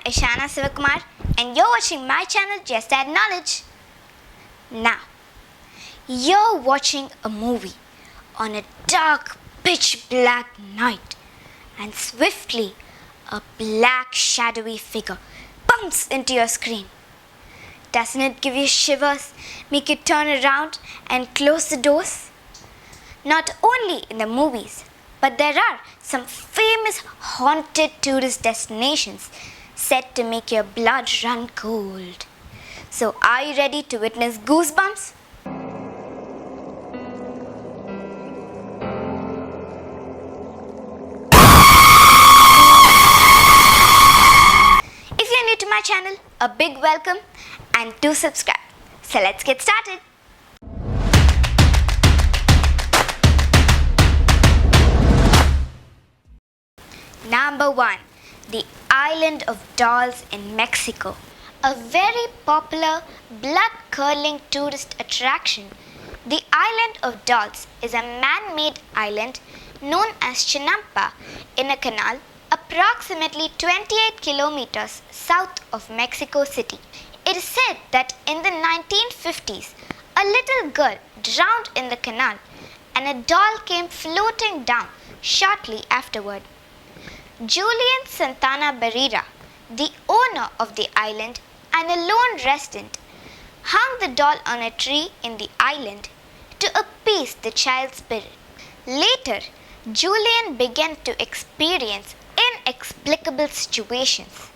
Ishana Sivakumar and you're watching my channel Just Add Knowledge. Now, you're watching a movie on a dark, pitch black night and swiftly a black shadowy figure bumps into your screen. Doesn't it give you shivers, make you turn around and close the doors? Not only in the movies, but there are some famous haunted tourist destinations set to make your blood run cold. So are you ready to witness goosebumps? If you're new to my channel, a big welcome and do subscribe. So let's get started. Number 1. The Island of Dolls in Mexico. A very popular blood-curdling tourist attraction, the Island of Dolls is a man-made island known as Chinampa in a canal approximately 28 kilometers south of Mexico City. It is said that in the 1950s, a little girl drowned in the canal and a doll came floating down shortly afterward. Julian Santana Barrera, the owner of the island and a lone resident, hung the doll on a tree in the island to appease the child's spirit. Later, Julian began to experience inexplicable situations.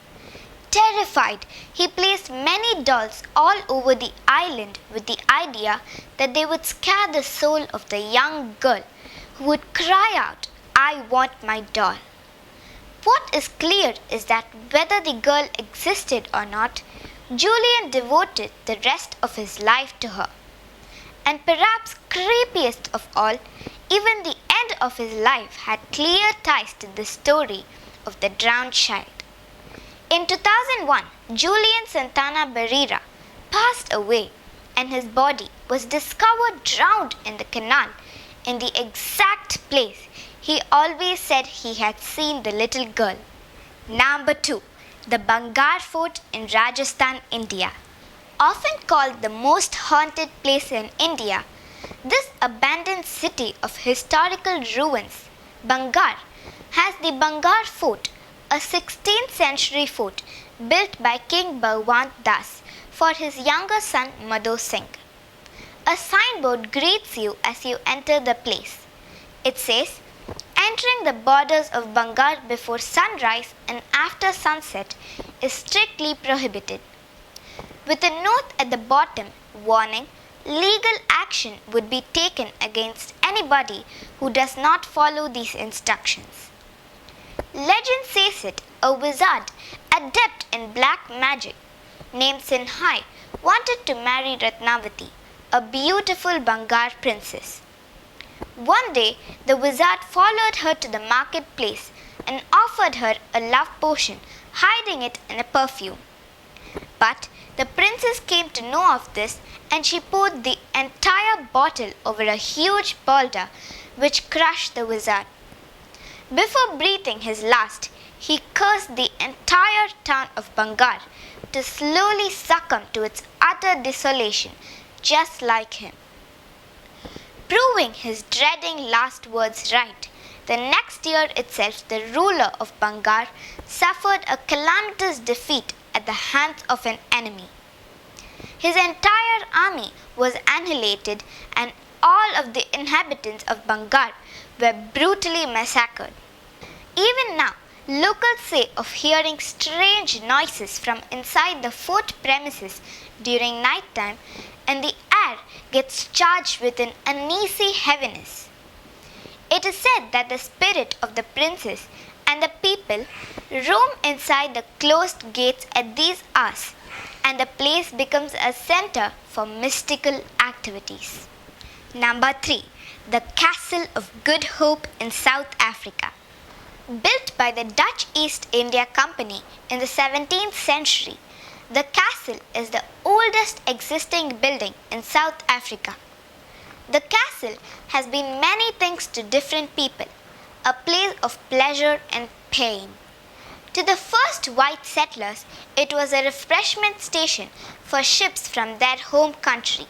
Terrified, he placed many dolls all over the island with the idea that they would scare the soul of the young girl who would cry out, "I want my doll." What is clear is that whether the girl existed or not, Julian devoted the rest of his life to her. And perhaps creepiest of all, even the end of his life had clear ties to the story of the drowned child. In 2001, Julian Santana Barrera passed away and his body was discovered drowned in the canal in the exact place he always said he had seen the little girl. Number 2. The Bangar Fort in Rajasthan, India. Often called the most haunted place in India, this abandoned city of historical ruins, Bangar, has the Bangar Fort, a 16th century fort built by King Bhagwant for his younger son Madho Singh. A signboard greets you as you enter the place. It says, "Entering the borders of Bangar before sunrise and after sunset is strictly prohibited," with a note at the bottom warning legal action would be taken against anybody who does not follow these instructions. Legend says it, a wizard, adept in black magic, named Sinhai, wanted to marry Ratnavati, a beautiful Bangar princess. One day, the wizard followed her to the marketplace and offered her a love potion, hiding it in a perfume. But the princess came to know of this and she poured the entire bottle over a huge boulder which crushed the wizard. Before breathing his last, he cursed the entire town of Bangar to slowly succumb to its utter desolation, just like him. Proving his dreading last words right, the next year itself the ruler of Bangar suffered a calamitous defeat at the hands of an enemy. His entire army was annihilated and all of the inhabitants of Bangar were brutally massacred. Even now, locals say of hearing strange noises from inside the fort premises during night time, and the air gets charged with an uneasy heaviness. It is said that the spirit of the princess and the people roam inside the closed gates at these hours, and the place becomes a center for mystical activities. Number 3. The Castle of Good Hope in South Africa. Built by the Dutch East India Company in the 17th century, the castle is the oldest existing building in South Africa. The castle has been many things to different people, a place of pleasure and pain. To the first white settlers, it was a refreshment station for ships from their home country.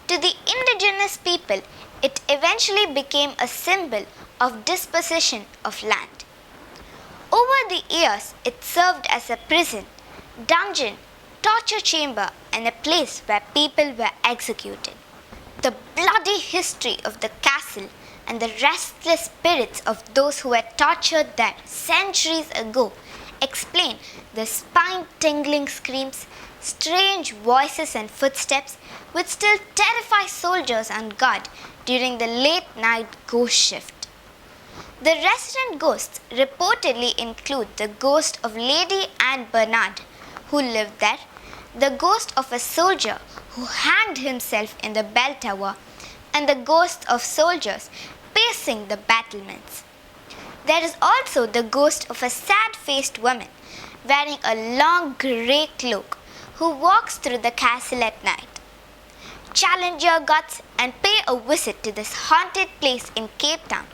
To the indigenous people, it eventually became a symbol of dispossession of land. Over the years, it served as a prison, dungeon, torture chamber, and a place where people were executed. The bloody history of the castle and the restless spirits of those who were tortured there centuries ago explain the spine-tingling screams, strange voices and footsteps which still terrify soldiers on guard during the late-night ghost shift. The resident ghosts reportedly include the ghost of Lady Anne Bernard, who lived there, the ghost of a soldier who hanged himself in the bell tower, and the ghosts of soldiers pacing the battlements. There is also the ghost of a sad-faced woman wearing a long grey cloak who walks through the castle at night. Challenge your guts and pay a visit to this haunted place in Cape Town,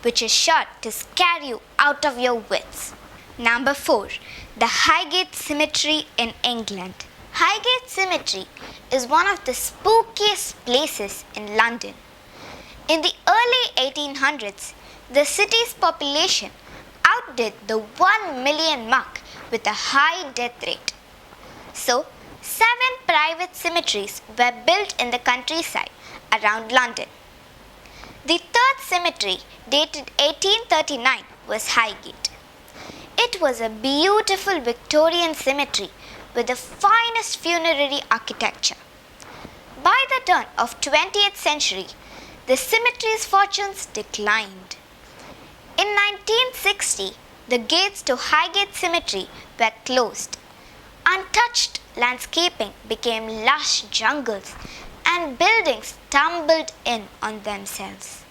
which is sure to scare you out of your wits. Number 4. The Highgate Symmetry in England. Highgate Symmetry is one of the spookiest places in London. In the early 1800s, the city's population outdid the 1 million mark with a high death rate. So, 7 private cemeteries were built in the countryside around London. The third cemetery, dated 1839, was Highgate. It was a beautiful Victorian cemetery with the finest funerary architecture. By the turn of 20th century, the cemetery's fortunes declined. In 1960, the gates to Highgate Cemetery were closed. Untouched landscaping became lush jungles and buildings tumbled in on themselves.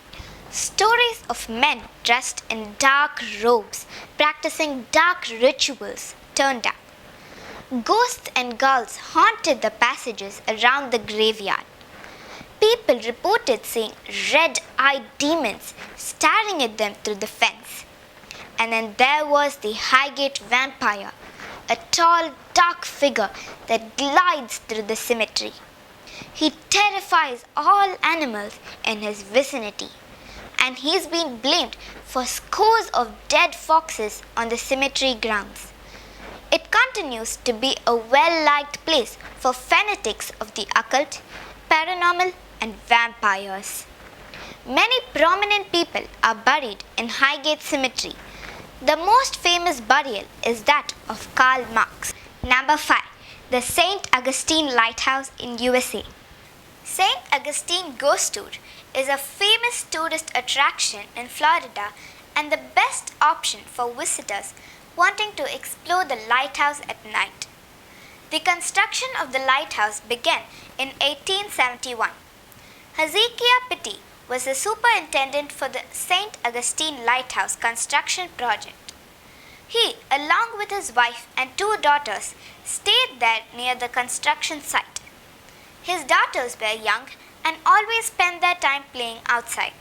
Stories of men dressed in dark robes practicing dark rituals turned up. Ghosts and ghouls haunted the passages around the graveyard. People reported seeing red-eyed demons staring at them through the fence. And then there was the Highgate vampire, a tall, dark figure that glides through the cemetery. He terrifies all animals in his vicinity, and he's been blamed for scores of dead foxes on the cemetery grounds. It continues to be a well-liked place for fanatics of the occult, paranormal, and vampires. Many prominent people are buried in Highgate Cemetery. The most famous burial is that of Karl Marx. Number 5. The St. Augustine Lighthouse in USA. St. Augustine Ghost Tour is a famous tourist attraction in Florida and the best option for visitors wanting to explore the lighthouse at night. The construction of the lighthouse began in 1871. Hezekiah Pittee was the superintendent for the St. Augustine Lighthouse construction project. He, along with his wife and 2 daughters, stayed there near the construction site. His daughters were young and always spent their time playing outside.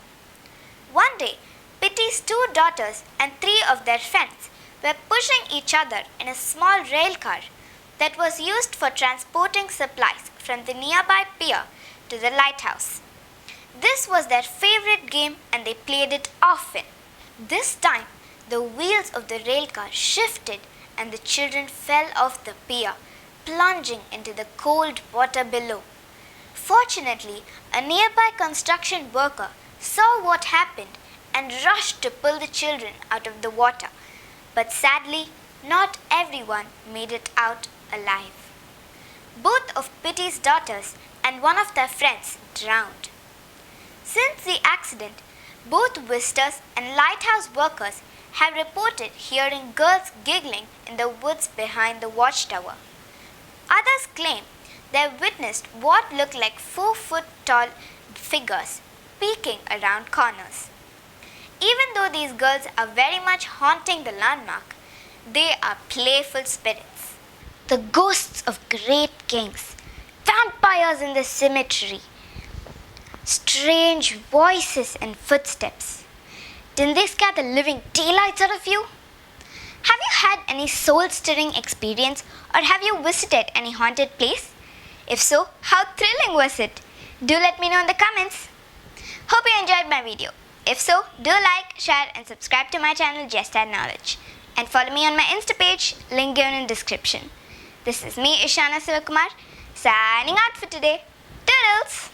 One day, Pittee's 2 daughters and 3 of their friends were pushing each other in a small rail car that was used for transporting supplies from the nearby pier to the lighthouse. This was their favorite game and they played it often. This time, the wheels of the rail car shifted and the children fell off the pier, plunging into the cold water below. Fortunately, a nearby construction worker saw what happened and rushed to pull the children out of the water. But sadly, not everyone made it out alive. Both of Pittee's daughters and one of their friends drowned. Since the accident, both visitors and lighthouse workers have reported hearing girls giggling in the woods behind the watchtower. Others claim they have witnessed what looked like 4-foot-tall figures peeking around corners. Even though these girls are very much haunting the landmark, they are playful spirits. The ghosts of great kings, vampires in the cemetery, strange voices and footsteps. Didn't they scare the living daylights out of you? Have you any soul-stirring experience, or have you visited any haunted place? If so, how thrilling was it? Do let me know in the comments. Hope you enjoyed my video. If so, do like, share and subscribe to my channel Just Add Knowledge. And follow me on my Insta page, link given in description. This is me, Ishana Sivakumar, signing out for today. Toodles!